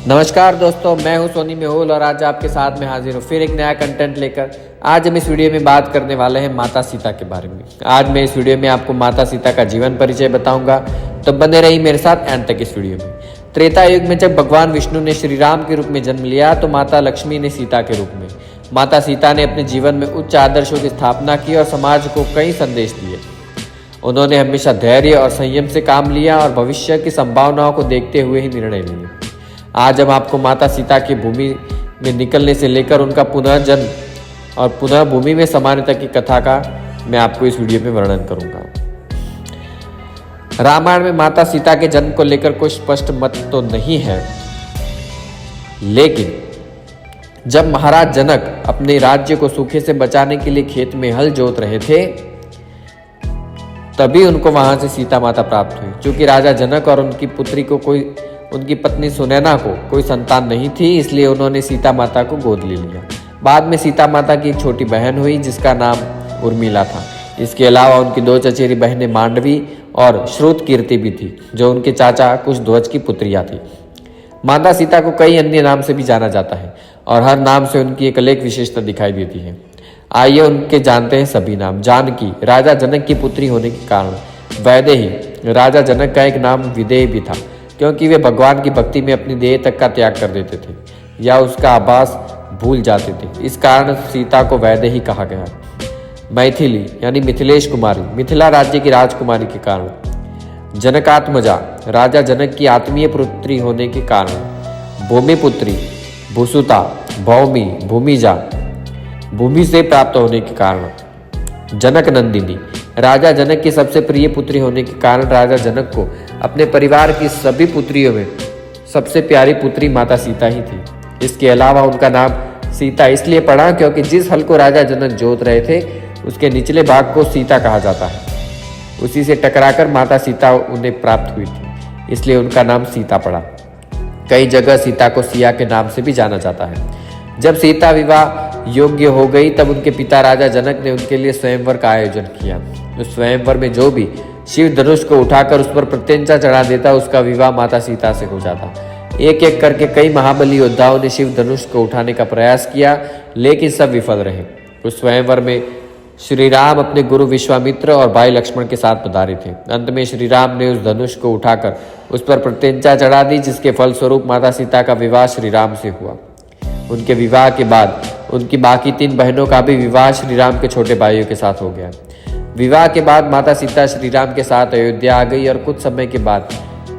नमस्कार दोस्तों, मैं हूं सोनी मेहुल और आज आपके साथ में हाजिर हूं फिर एक नया कंटेंट लेकर। आज हम इस वीडियो में बात करने वाले हैं माता सीता के बारे में। आज मैं इस वीडियो में आपको माता सीता का जीवन परिचय बताऊंगा, तो बने रहिए मेरे साथ एंड तक इस वीडियो में। त्रेता युग में जब भगवान विष्णु ने श्री राम के रूप में जन्म लिया तो माता लक्ष्मी ने सीता के रूप में। माता सीता ने अपने जीवन में उच्च आदर्शों की स्थापना की और समाज को कई संदेश दिए। उन्होंने हमेशा धैर्य और संयम से काम लिया और भविष्य की संभावनाओं को देखते हुए ही निर्णय लिए। आज हम आपको माता सीता की भूमि में निकलने से लेकर उनका पुनर्जन्म और पुनः भूमि में समानता की कथा का मैं आपको इस वीडियो में वर्णन करूंगा। रामायण में माता सीता के जन्म को लेकर कोई स्पष्ट मत तो नहीं है, लेकिन जब महाराज जनक अपने राज्य को सूखे से बचाने के लिए खेत में हल जोत रहे थे, तभी उनको वहां से सीता माता प्राप्त हुई। क्योंकि राजा जनक और उनकी पत्नी सुनैना को कोई संतान नहीं थी, इसलिए उन्होंने सीता माता को गोद ले लिया। बाद में सीता माता की एक छोटी बहन हुई जिसका नाम उर्मिला था। इसके अलावा उनकी दो चचेरी बहनें मांडवी और श्रुतकीर्ति भी थी, जो उनके चाचा कुशध्वज की पुत्रियां थी। माता सीता को कई अन्य नाम से भी जाना जाता है और हर नाम से उनकी एक अलग विशेषता दिखाई देती है। आइए उनके जानते हैं सभी नाम। जानकी, राजा जनक की पुत्री होने के कारण। वैदेही, राजा जनक का एक नाम विदेह भी था, क्योंकि वे भगवान की भक्ति में अपनी देह तक का त्याग कर देते थे या उसका आभास भूल जाते थे। इस कारण सीता को वैदेही कहा गया। मैथिली यानी मिथिलेश कुमारी, मिथिला राज्य की राजकुमारी के कारण। जनकात्मजा, राजा जनक की आत्मीय पुत्री होने के कारण। भूमिपुत्री, भूसुता, भौमी, भूमिजा, भूमि से प्राप्त होने के कारण। जनक नंदिनी, राजा जनक की सबसे प्रिय पुत्री होने के कारण राजा जनक को अपने परिवार की सभी पुत्रियों में सबसे प्यारी पुत्री माता सीता ही थी। इसके अलावा उनका नाम सीता इसलिए पड़ा क्योंकि जिस हल को राजा जनक जोत रहे थे उसके निचले भाग को सीता कहा जाता है। उसी से टकराकर माता सीता उन्हें प्राप्त हुई थी, इसलिए उनका नाम सीता पड़ा। कई जगह सीता को सिया के नाम से भी जाना जाता है। जब सीता विवाह योग्य हो गई तब उनके पिता राजा जनक ने उनके लिए स्वयंवर का आयोजन किया। उस स्वयंवर में जो भी शिव धनुष को उठाकर उस पर प्रत्यंचा चढ़ा देता उसका विवाह माता सीता से हो जाता। एक एक करके कई महाबली योद्धाओं ने शिव धनुष को उठाने का प्रयास किया, लेकिन सब विफल रहे। उस स्वयंवर में श्री राम अपने गुरु विश्वामित्र और भाई लक्ष्मण के साथ पधारे थे। अंत में श्री राम ने उस धनुष को उठाकर उस पर प्रत्यंचा चढ़ा दी, जिसके फलस्वरूप माता सीता का विवाह श्री राम से हुआ। उनके विवाह के बाद उनकी बाकी 3 बहनों का भी विवाह श्री राम के छोटे भाइयों के साथ हो गया। विवाह के बाद माता सीता श्री राम के साथ अयोध्या आ गई और कुछ समय के बाद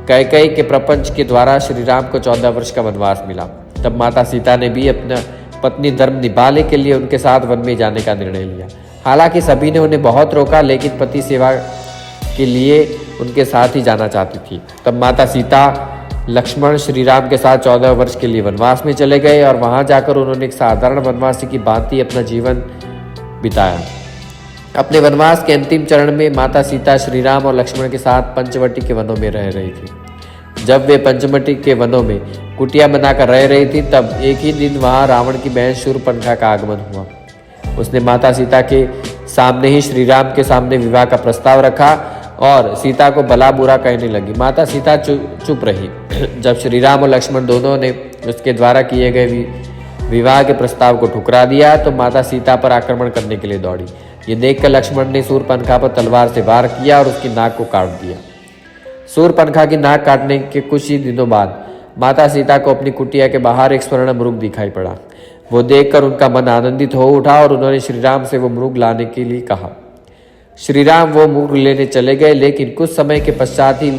कैकेयी के प्रपंच के द्वारा श्री राम को 14 वर्ष का वनवास मिला। तब माता सीता ने भी अपना पत्नी धर्म निभाने के लिए उनके साथ वन में जाने का निर्णय लिया। हालांकि सभी ने उन्हें बहुत रोका, लेकिन पति सेवा के लिए उनके साथ ही जाना चाहती थी। तब माता सीता लक्ष्मण श्री राम के साथ 14 वर्ष के लिए वनवास में चले गए और वहां जाकर उन्होंने एक साधारण वनवासी की भांति अपना जीवन बिताया। अपने वनवास के अंतिम चरण में माता सीता श्री राम और लक्ष्मण के साथ पंचवटी के वनों में रह रही थी। जब वे पंचवटी के वनों में कुटिया बनाकर रह रही थी, तब एक ही दिन वहां रावण की बहन शूर्पणखा का आगमन हुआ। उसने माता सीता के सामने ही श्री राम के सामने विवाह का प्रस्ताव रखा और सीता को भला बुरा कहने लगी। माता सीता चुप रही। जब श्री राम और लक्ष्मण दोनों ने उसके द्वारा किए गए विवाह के प्रस्ताव को ठुकरा दिया तो माता सीता पर आक्रमण करने के लिए दौड़ी। ये देखकर लक्ष्मण ने शूर्पणखा पर तलवार से वार किया और उसकी नाक को काट दिया। शूर्पणखा की नाक काटने के कुछ ही दिनों बाद माता सीता को अपनी कुटिया के बाहर एक स्वर्ण मृग दिखाई पड़ा। वो देखकर उनका मन आनंदित हो उठा और उन्होंने श्री राम से वो मृग लाने के लिए कहा। श्री राम वो मृग लेने चले गए, लेकिन कुछ समय के पश्चात ही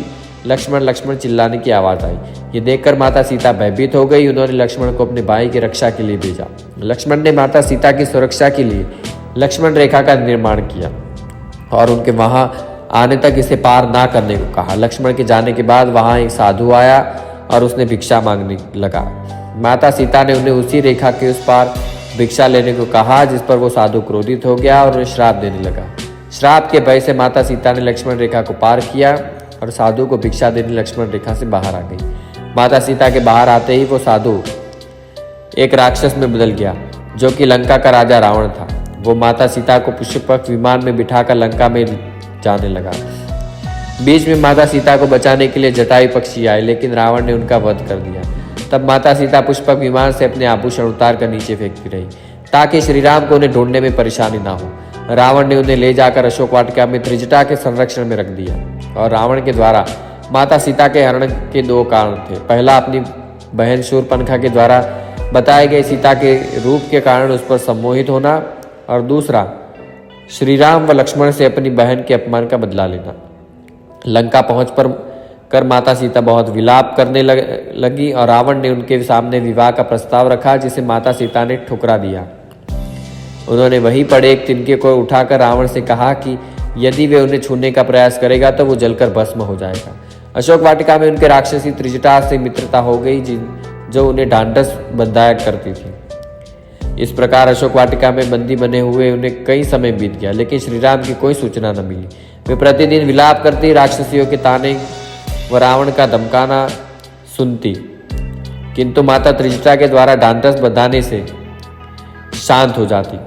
लक्ष्मण चिल्लाने की आवाज आई। ये देखकर माता सीता भयभीत हो गई। उन्होंने लक्ष्मण को अपने भाई की रक्षा के लिए भेजा। लक्ष्मण ने माता सीता की सुरक्षा के लिए लक्ष्मण रेखा का निर्माण किया और उनके वहां आने तक इसे पार ना करने को कहा। लक्ष्मण के जाने के बाद वहां एक साधु आया और उसने भिक्षा मांगने लगा। माता सीता ने उन्हें उसी रेखा के उस पार भिक्षा लेने को कहा, जिस पर वो साधु क्रोधित हो गया और उन्हें श्राप देने लगा। श्राप के भय से माता सीता ने लक्ष्मण रेखा को पार किया और साधु को भिक्षा देने लक्ष्मण रेखा से बाहर आ गई। माता सीता के बाहर आते ही वो साधु एक राक्षस में बदल गया, जो कि लंका का राजा रावण था। वो माता सीता को पुष्पक विमान में बिठाकर लंका में जाने लगा। बीच में माता सीता को बचाने के लिए जटायु पक्षी आए, लेकिन रावण ने उनका वध कर दिया। तब माता सीता पुष्पक विमान से अपने आभूषण उतार कर नीचे फेंकती रही ताकि श्री राम को उन्हें ढूंढने में परेशानी ना हो। रावण ने उन्हें ले जाकर अशोक वाटिका में त्रिजटा के संरक्षण में रख दिया। और रावण के द्वारा माता सीता के हरण के दो कारण थे। पहला, अपनी बहन शूर्पणखा के द्वारा बताए गए सीता के रूप के कारण उस पर सम्मोहित होना, और दूसरा, श्री राम व लक्ष्मण से अपनी बहन के अपमान का बदला लेना। लंका पहुंच कर माता सीता बहुत विलाप करने लगी और रावण ने उनके सामने विवाह का प्रस्ताव रखा, जिसे माता सीता ने ठुकरा दिया। उन्होंने वहीं पड़े एक तिनके को उठाकर रावण से कहा कि यदि वे उन्हें छूने का प्रयास करेगा तो वो जलकर भस्म हो जाएगा। अशोक वाटिका में उनके राक्षसी त्रिजटा से मित्रता हो गई, जो उन्हें ढांढस बंधाया करती थी। इस प्रकार अशोक वाटिका में बंदी बने हुए उन्हें कई समय बीत गया, लेकिन श्री राम की कोई सूचना न मिली। वे प्रतिदिन विलाप करती, राक्षसियों के ताने व रावण का धमकाना सुनती, किंतु माता त्रिजटा के द्वारा ढांढस बंधाने से शांत हो जाती।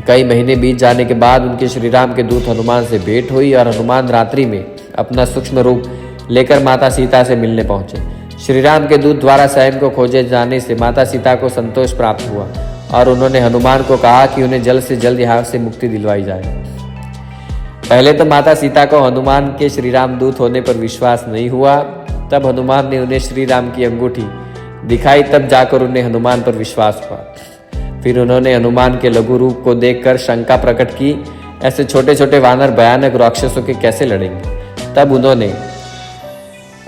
कई महीने बीत जाने के बाद उनके श्री राम के दूत हनुमान से भेंट हुई और हनुमान रात्रि में अपना सूक्ष्म रूप लेकर माता सीता से मिलने पहुंचे। श्री राम के दूत द्वारा स्वयं को खोजे जाने से माता सीता को संतोष प्राप्त हुआ और उन्होंने हनुमान को कहा कि उन्हें जल्द से जल्द यहाँ से मुक्ति दिलवाई जाए। पहले तो माता सीता को हनुमान के श्री राम दूत होने पर विश्वास नहीं हुआ। तब हनुमान ने उन्हें श्री राम की अंगूठी दिखाई, तब जाकर उन्हें हनुमान पर विश्वास हुआ। फिर उन्होंने हनुमान के लघु रूप को देखकर शंका प्रकट की, ऐसे छोटे छोटे वानर भयानक राक्षसों के कैसे लड़ेंगे। तब उन्होंने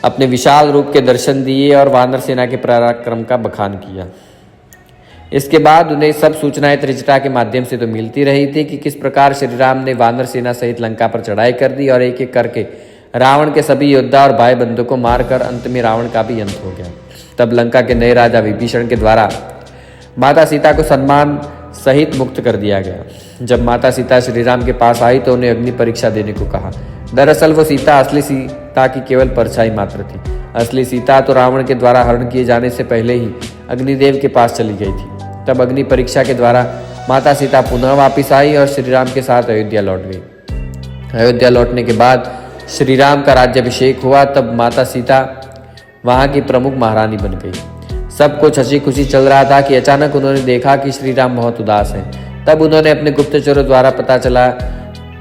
अपने विशाल रूप के दर्शन दिए और वानर सेना के पराक्रम का बखान किया। इसके बाद उन्हें सब सूचनाएं त्रिजटा के माध्यम से तो मिलती रही थी कि किस प्रकार श्री राम ने वानर सेना सहित लंका पर चढ़ाई कर दी और एक एक करके रावण के सभी योद्धा और भाई बंधु को मारकर अंत में रावण का भी अंत हो गया। तब लंका के नए राजा विभीषण के द्वारा माता सीता को सम्मान सहित मुक्त कर दिया गया। जब माता सीता श्री राम के पास आई तो उन्हें अग्नि परीक्षा देने को कहा। दरअसल वो सीता असली सीता की केवल परछाई मात्र थी। असली सीता तो रावण के द्वारा हरण किए जाने से पहले ही अग्निदेव के पास चली गई थी। तब अग्नि परीक्षा के द्वारा माता सीता पुनः वापस आई और श्री राम के साथ अयोध्या लौट गई। अयोध्या लौटने के बाद श्री राम का राज्याभिषेक हुआ। तब माता सीता वहां की प्रमुख महारानी बन गई। सब कुछ हंसी खुशी चल रहा था कि अचानक उन्होंने देखा कि श्री राम बहुत उदास हैं। तब उन्होंने अपने गुप्तचरों द्वारा पता चला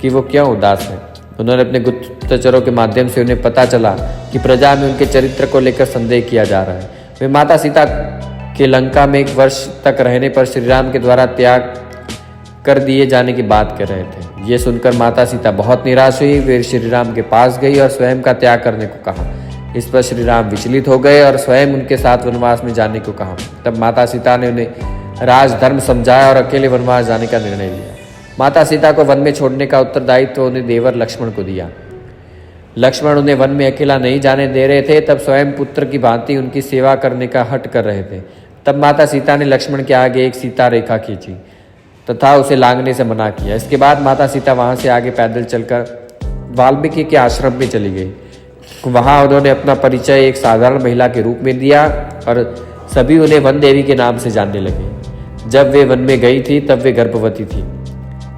कि वो क्यों उदास है। उन्होंने अपने गुप्तचरों के माध्यम से उन्हें पता चला कि प्रजा में उनके चरित्र को लेकर संदेह किया जा रहा है। वे माता सीता के लंका में 1 वर्ष तक रहने पर श्री राम के द्वारा त्याग कर दिए जाने की बात कर रहे थे। ये सुनकर माता सीता बहुत निराश हुई। वे श्री राम के पास गई और स्वयं का त्याग करने को कहा। इस पर श्री राम विचलित हो गए और स्वयं उनके साथ वनवास में जाने को कहा। तब माता सीता ने उन्हें राजधर्म समझाया और अकेले वनवास जाने का निर्णय लिया। माता सीता को वन में छोड़ने का उत्तरदायित्व उन्हें देवर लक्ष्मण को दिया। लक्ष्मण उन्हें वन में अकेला नहीं जाने दे रहे थे। तब स्वयं पुत्र की भांति उनकी सेवा करने का हठ कर रहे थे। तब माता सीता ने लक्ष्मण के आगे एक सीता रेखा खींची तथा उसे लांघने से मना किया। इसके बाद माता सीता वहां से आगे पैदल चलकर वाल्मीकि के आश्रम में चली गई। वहां उन्होंने अपना परिचय एक साधारण महिला के रूप में दिया और सभी उन्हें वन देवी के नाम से जानने लगे। जब वे वन में गई थी तब वे गर्भवती थी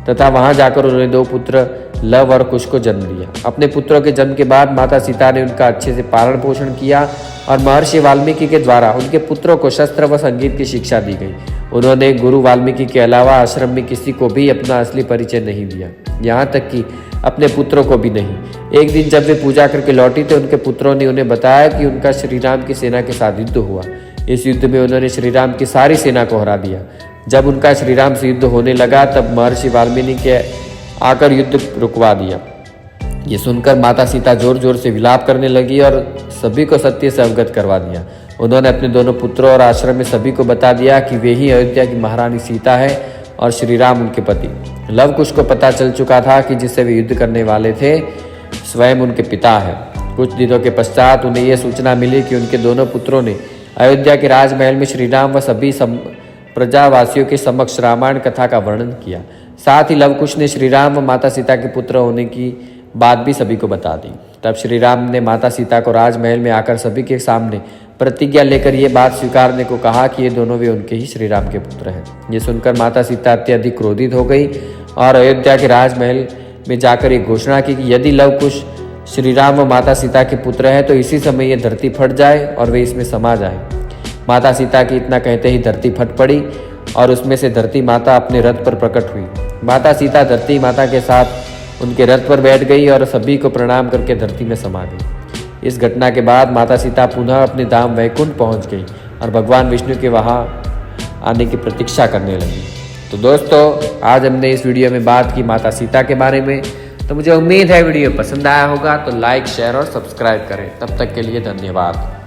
तथा वहां जाकर उन्होंने 2 पुत्र लव और कुश को जन्म दिया। अपने पुत्रों के जन्म के बाद माता सीता ने उनका अच्छे से पालन पोषण किया और महर्षि वाल्मीकि के द्वारा उनके पुत्रों को शस्त्र व संगीत की शिक्षा दी गई। उन्होंने गुरु वाल्मीकि के अलावा आश्रम में किसी को भी अपना असली परिचय नहीं दिया, यहाँ तक कि अपने पुत्रों को भी नहीं। एक दिन जब वे पूजा करके लौटी तो उनके पुत्रों ने उन्हें बताया कि उनका श्री राम की सेना के साथ युद्ध हुआ। इस युद्ध में उन्होंने श्री राम की सारी सेना को हरा दिया। जब उनका श्री राम से युद्ध होने लगा तब महर्षि वाल्मीकि के आकर युद्ध रुकवा दिया। ये सुनकर माता सीता जोर जोर से विलाप करने लगी और सभी को सत्य से अवगत करवा दिया। उन्होंने अपने दोनों पुत्रों और आश्रम में सभी को बता दिया कि वे ही अयोध्या की महारानी सीता है और श्री राम उनके पति। लव कुश को पता चल चुका था कि जिससे वे युद्ध करने वाले थे स्वयं उनके पिता है। कुछ दिनों के पश्चात उन्हें यह सूचना मिली कि उनके दोनों पुत्रों ने अयोध्या के राजमहल में श्री राम व सभी प्रजावासियों के समक्ष रामायण कथा का वर्णन किया। साथ ही लवकुश ने श्री राम व माता सीता के पुत्र होने की बात भी सभी को बता दी। तब श्री राम ने माता सीता को राजमहल में आकर सभी के सामने प्रतिज्ञा लेकर ये बात स्वीकारने को कहा कि ये दोनों वे उनके ही श्री राम के पुत्र हैं। ये सुनकर माता सीता अत्यधिक क्रोधित हो गई और अयोध्या के राजमहल में जाकर एक घोषणा की कि यदि लवकुश श्री राम व माता सीता के पुत्र है तो इसी समय ये धरती फट जाए और वे इसमें समा जाए। माता सीता की इतना कहते ही धरती फट पड़ी और उसमें से धरती माता अपने रथ पर प्रकट हुई। माता सीता धरती माता के साथ उनके रथ पर बैठ गई और सभी को प्रणाम करके धरती में समा गई। इस घटना के बाद माता सीता पुनः अपने धाम वैकुंठ पहुंच गई और भगवान विष्णु के वहां आने की प्रतीक्षा करने लगी। तो दोस्तों, आज हमने इस वीडियो में बात की माता सीता के बारे में। तो मुझे उम्मीद है वीडियो पसंद आया होगा, तो लाइक, शेयर और सब्सक्राइब करें। तब तक के लिए धन्यवाद।